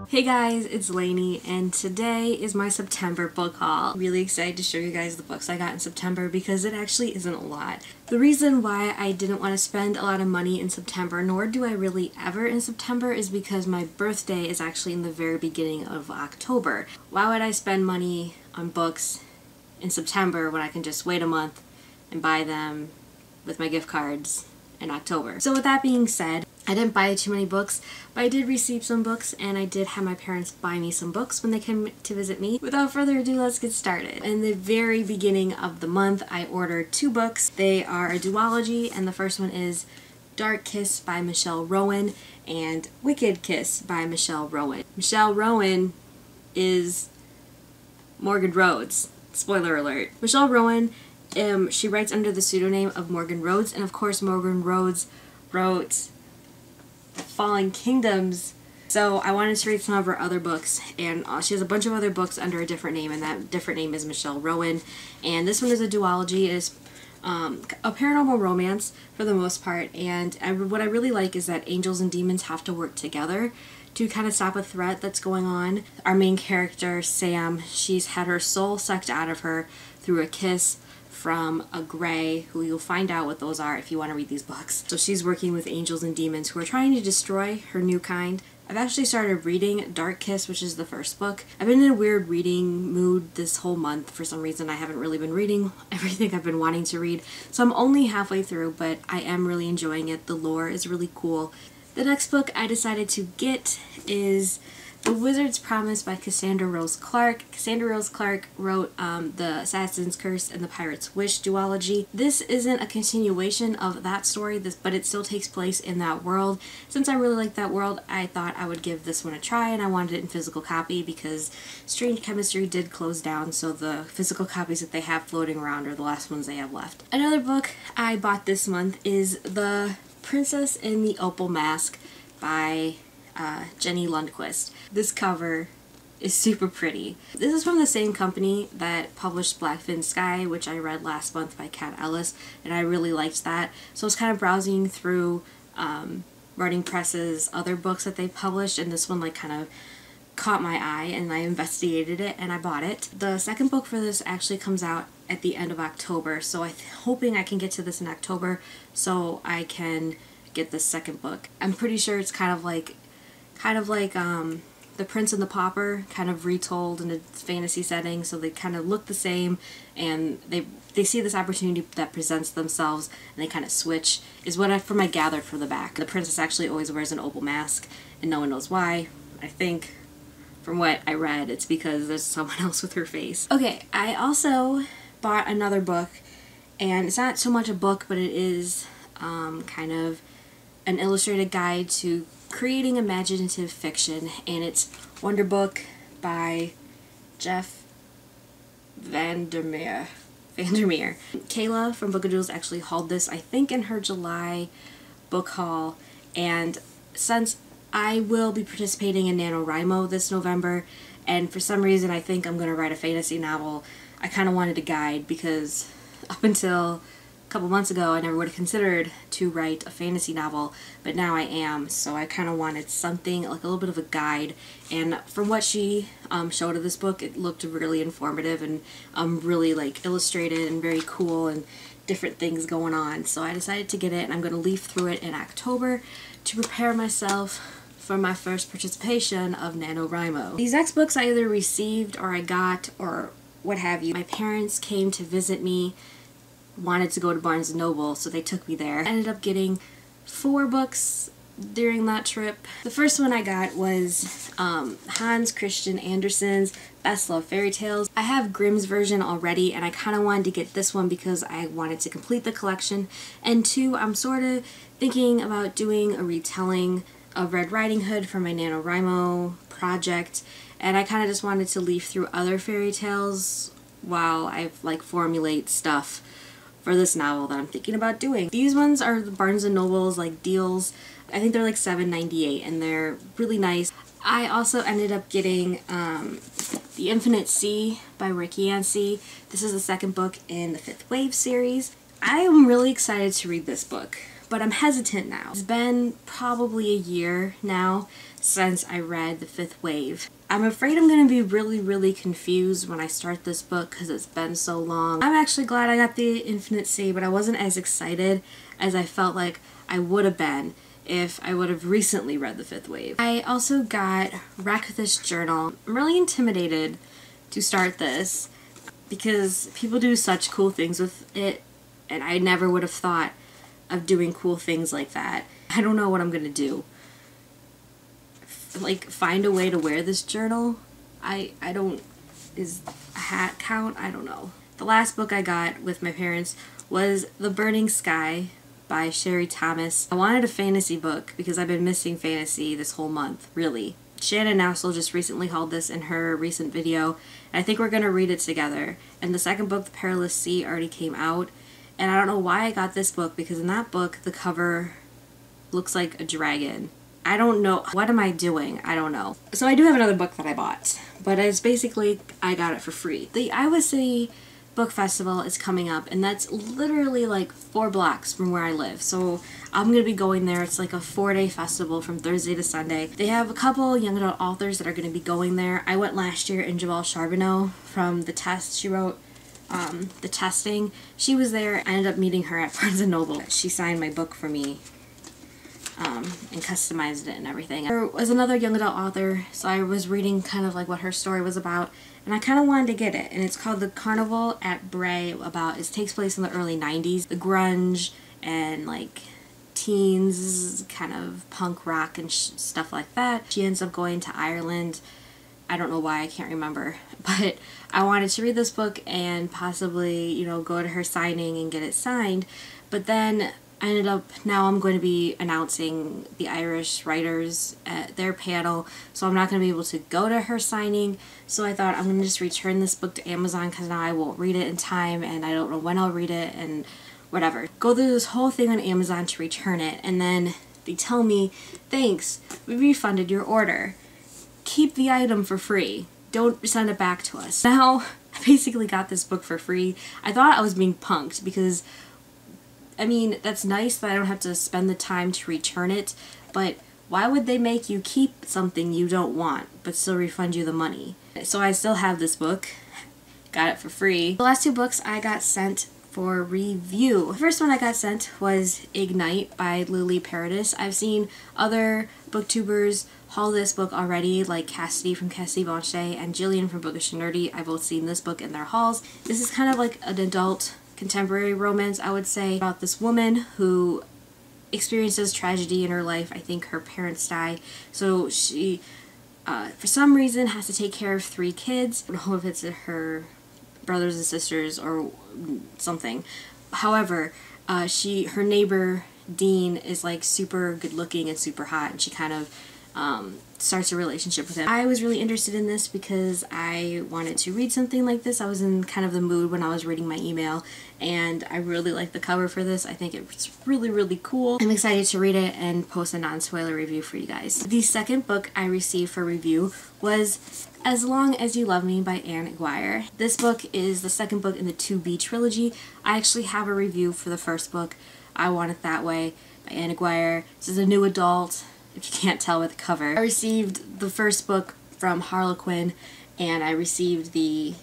Hey guys, it's Lainey, and today is my September book haul. I'm really excited to show you guys the books I got in September because it actually isn't a lot. The reason why I didn't want to spend a lot of money in September, nor do I really ever in September, is because my birthday is actually in the very beginning of October. Why would I spend money on books in September when I can just wait a month and buy them with my gift cards in October? So with that being said, I didn't buy too many books, but I did receive some books, and I did have my parents buy me some books when they came to visit me. Without further ado, let's get started. In the very beginning of the month, I ordered 2 books. They are a duology, and the first one is Dark Kiss by Michelle Rowan and Wicked Kiss by Michelle Rowan. Michelle Rowan is Morgan Rhodes. Spoiler alert. Michelle Rowan, she writes under the pseudonym of Morgan Rhodes, and of course Morgan Rhodes wrote Fallen Kingdoms, so I wanted to read some of her other books, and she has a bunch of other books under a different name, and that different name is Michelle Rowan. And this one is a duology. It is a paranormal romance for the most part, and what I really like is that angels and demons have to work together to kind of stop a threat that's going on. Our main character, Sam, she's had her soul sucked out of her through a kiss from a Gray, who you'll find out what those are if you want to read these books. So she's working with angels and demons who are trying to destroy her new kind. I've actually started reading Dark Kiss, which is the first book. I've been in a weird reading mood this whole month. For some reason, I haven't really been reading everything I've been wanting to read. So I'm only halfway through, but I am really enjoying it. The lore is really cool. The next book I decided to get is The Wizard's Promise by Cassandra Rose Clark. Cassandra Rose Clark wrote the Assassin's Curse and the Pirate's Wish duology. This isn't a continuation of that story, but it still takes place in that world. Since I really like that world, I thought I would give this one a try, and I wanted it in physical copy because Strange Chemistry did close down, so the physical copies that they have floating around are the last ones they have left. Another book I bought this month is The Princess in the Opal Mask by Jenny Lundquist. This cover is super pretty. This is from the same company that published Blackfin Sky, which I read last month by Kat Ellis, and I really liked that. So I was kind of browsing through Writing Press's other books that they published, and this one like kind of caught my eye, and I investigated it and I bought it. The second book for this actually comes out at the end of October, so I'm hoping I can get to this in October so I can get the second book. I'm pretty sure it's kind of like The Prince and the Pauper, kind of retold in a fantasy setting, so they kind of look the same, and they see this opportunity that presents themselves, and they kind of switch, is what I gathered from the back. The princess actually always wears an opal mask, and no one knows why. I think, from what I read, it's because there's someone else with her face. Okay, I also bought another book, and it's not so much a book, but it is kind of an illustrated guide to creating imaginative fiction, and it's Wonder Book by Jeff Vandermeer. Kayla from Book of Jewels actually hauled this, I think, in her July book haul, and since I will be participating in NaNoWriMo this November, and for some reason I think I'm going to write a fantasy novel, I kind of wanted a guide because up until a couple months ago I never would have considered to write a fantasy novel, but now I am, so I kind of wanted something like a little bit of a guide. And from what she showed of this book, it looked really informative and really like illustrated and very cool and different things going on, so I decided to get it, and I'm going to leaf through it in October to prepare myself for my first participation of NaNoWriMo. These next books I either received or I got or what have you. My parents came to visit me, wanted to go to Barnes & Noble, so they took me there. I ended up getting 4 books during that trip. The first one I got was Hans Christian Andersen's Best Love Fairy Tales. I have Grimm's version already, and I kind of wanted to get this one because I wanted to complete the collection. And 2, I'm sort of thinking about doing a retelling of Red Riding Hood for my NaNoWriMo project, and I kind of just wanted to leaf through other fairy tales while I like formulate stuff for this novel that I'm thinking about doing. These ones are the Barnes & Noble's like deals. I think they're like $7.98, and they're really nice. I also ended up getting The Infinite Sea by Rick Yancey. This is the second book in the 5th Wave series. I am really excited to read this book but I'm hesitant now. It's been probably a year now since I read The Fifth Wave. I'm afraid I'm going to be really confused when I start this book because it's been so long. I'm actually glad I got the Infinite Sea, but I wasn't as excited as I felt like I would have been if I would have recently read The Fifth Wave. I also got Wreck This Journal. I'm really intimidated to start this because people do such cool things with it, and I never would have thought of doing cool things like that. I don't know what I'm gonna do. Like, find a way to wear this journal? I don't... Is a hat count? I don't know. The last book I got with my parents was The Burning Sky by Sherry Thomas. I wanted a fantasy book because I've been missing fantasy this whole month, really. Shannon Nassel just recently hauled this in her recent video, and I think we're gonna read it together. And the second book, The Perilous Sea, already came out, and I don't know why I got this book because in that book the cover looks like a dragon. I don't know. What am I doing? I don't know. So I do have another book that I bought, but it's basically, I got it for free. The Iowa City Book Festival is coming up, and that's literally like 4 blocks from where I live. So I'm going to be going there. It's like a 4-day festival from Thursday to Sunday. They have a couple young adult authors that are going to be going there. I went last year, and Joelle Charbonneau from The Test, she wrote The Testing. She was there. I ended up meeting her at Barnes & Noble. She signed my book for me. And customized it and everything. There was another young adult author, so I was reading kind of like what her story was about, and I kind of wanted to get it, and it's called The Carnival at Bray. It takes place in the early 90s. The grunge and like teens, kind of punk rock and stuff like that. She ends up going to Ireland. I don't know why, I can't remember, but I wanted to read this book and possibly, you know, go to her signing and get it signed, but then I ended up, now I'm going to be announcing the Irish writers at their panel, so I'm not going to be able to go to her signing, so I thought I'm going to just return this book to Amazon because now I won't read it in time, and I don't know when I'll read it, and whatever. Go through this whole thing on Amazon to return it, and then they tell me, thanks, we refunded your order. Keep the item for free. Don't send it back to us. Now, I basically got this book for free. I thought I was being punked because, I mean, that's nice that I don't have to spend the time to return it, but why would they make you keep something you don't want, but still refund you the money? So I still have this book. Got it for free. The last 2 books I got sent for review. The first one I got sent was Ignite by Lily Paradis. I've seen other booktubers haul this book already, like Cassidy from Cassidy Bonche and Jillian from Bookish and Nerdy. I've both seen this book in their hauls. This is kind of like an adult contemporary romance, I would say, about this woman who experiences tragedy in her life. I think her parents die, so she for some reason has to take care of 3 kids. I don't know if it's her brothers and sisters or something. However, her neighbor Dean is like super good looking and super hot, and she kind of starts a relationship with him. I was really interested in this because I wanted to read something like this. I was in kind of the mood when I was reading my email, and I really like the cover for this. I think it's really cool. I'm excited to read it and post a non-spoiler review for you guys. The second book I received for review was As Long As You Love Me by Anne Aguirre. This book is the second book in the 2B trilogy. I actually have a review for the first book, I Want It That Way, by Anne Aguirre. This is a new adult, if you can't tell with the cover. I received the first book from Harlequin, and I received the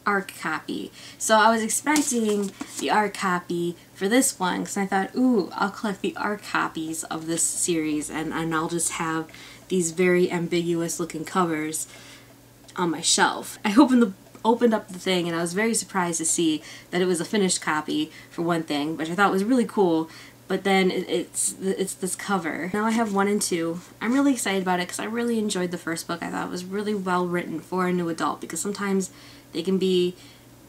ARC copy. So I was expecting the ARC copy for this one, because I thought, ooh, I'll collect the ARC copies of this series, and I'll just have these very ambiguous looking covers on my shelf. I opened up the thing, and I was very surprised to see that it was a finished copy, for one thing, which I thought was really cool. But then it's this cover. Now I have 1 and 2. I'm really excited about it because I really enjoyed the first book. I thought it was really well written for a new adult, because sometimes they can be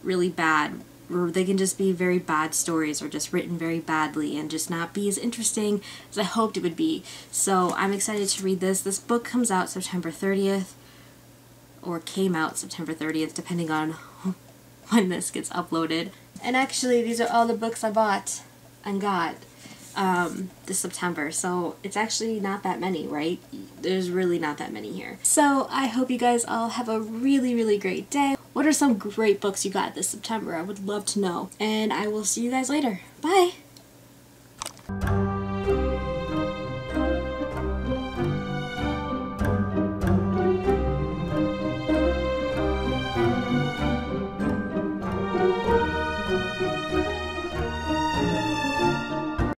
really bad, or they can just be very bad stories, or just written very badly and just not be as interesting as I hoped it would be. So I'm excited to read this. This book comes out September 30th, or came out September 30th, depending on when this gets uploaded. And actually, these are all the books I bought and got this September, so it's actually not that many, right? There's really not that many here. So I hope you guys all have a really great day. What are some great books you got this September? I would love to know. And I will see you guys later. Bye! Bye!